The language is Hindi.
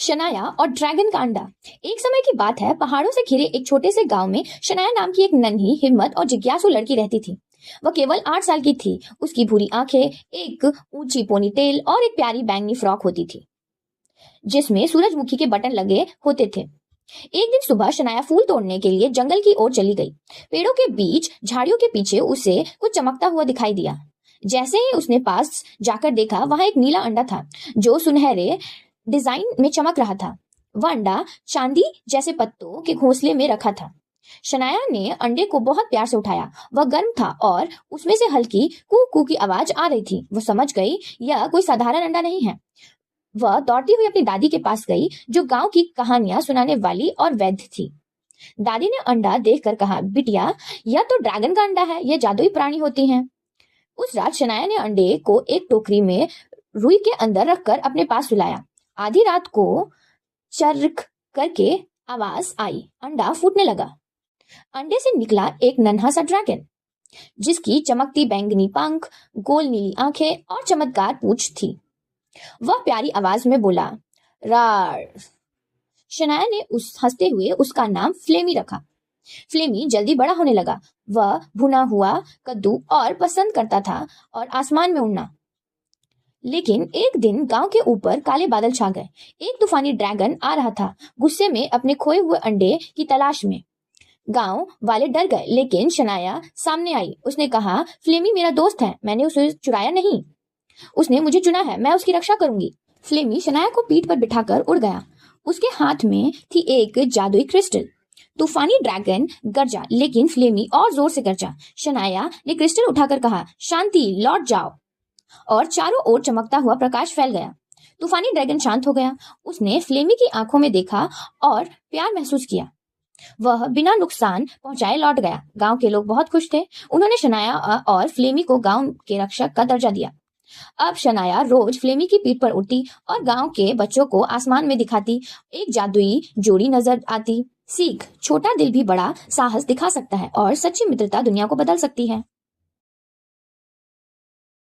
शनाया और ड्रैगन का अंडा। एक समय की बात है, पहाड़ों से घिरे एक छोटे से गांव में शनाया नाम की एक नन्ही, हिम्मत और जिज्ञासु लड़की रहती थी। वह केवल 8 साल की थी। उसकी भूरी आंखें, एक ऊंची पोनीटेल और एक प्यारी बैंगनी फ्रॉक होती थी जिसमें सूरजमुखी के बटन लगे होते थे। एक दिन सुबह शनाया फूल तोड़ने के लिए जंगल की ओर चली गई। पेड़ों के बीच, झाड़ियों के पीछे उसे कुछ चमकता हुआ दिखाई दिया। जैसे ही उसने पास जाकर देखा, वहां एक नीला अंडा था जो सुनहरे डिजाइन में चमक रहा था। वह अंडा चांदी जैसे पत्तों के घोंसले में रखा था। शनाया ने अंडे को बहुत प्यार से उठाया। वह गर्म था और उसमें से हल्की कू कू की आवाज आ रही थी। वह समझ गई यह कोई साधारण अंडा नहीं है। वह दौड़ती हुई अपनी दादी के पास गई, जो गांव की कहानियां सुनाने वाली और वैद्य थी। दादी ने अंडा देखकर कहा, बिटिया, यह तो ड्रैगन का अंडा है। यह जादुई प्राणी होती हैं। उस रात शनाया ने अंडे को एक टोकरी में रुई के अंदर रखकर अपने पास सुलाया। आधी रात को चर्क करके आवाज आई। अंडा फूटने लगा। अंडे से निकला एक नन्हा सा ड्रैगन, जिसकी चमकती बैंगनी पंख, गोल नीली आंखें और चमकदार पूंछ थी। वह प्यारी आवाज में बोला, रार। शनाया ने हंसते हुए उसका नाम फ्लेमी रखा। फ्लेमी जल्दी बड़ा होने लगा। वह भुना हुआ कद्दू और पसंद करता था और आसमान में उड़ना। लेकिन एक दिन गांव के ऊपर काले बादल छा गए। एक तूफानी ड्रैगन आ रहा था, गुस्से में अपने खोए हुए अंडे की तलाश में। गांव वाले डर गए, लेकिन शनाया सामने आई। उसने कहा, फ्लेमी मेरा दोस्त है, मैंने उसे चुराया नहीं। उसने मुझे चुना है, मैं उसकी रक्षा करूंगी। फ्लेमी शनाया को पीठ पर बिठाकर उड़ गया। उसके हाथ में थी एक जादुई क्रिस्टल। तूफानी ड्रैगन गरजा, लेकिन फ्लेमी और जोर से गरजा। शनाया ने क्रिस्टल उठाकर कहा, शांति, लौट जाओ। और चारों ओर चमकता हुआ प्रकाश फैल गया। तूफानी ड्रैगन शांत हो गया। उसने फ्लेमी की आंखों में देखा और प्यार महसूस किया। वह बिना नुकसान पहुंचाए लौट गया। गांव के लोग बहुत खुश थे। उन्होंने शनाया और फ्लेमी को गांव के रक्षक का दर्जा दिया। अब शनाया रोज फ्लेमी की पीठ पर उड़ती और गांव के बच्चों को आसमान में दिखाती। एक जादुई जोड़ी नजर आती। सीख, छोटा दिल भी बड़ा साहस दिखा सकता है और सच्ची मित्रता दुनिया को बदल सकती है।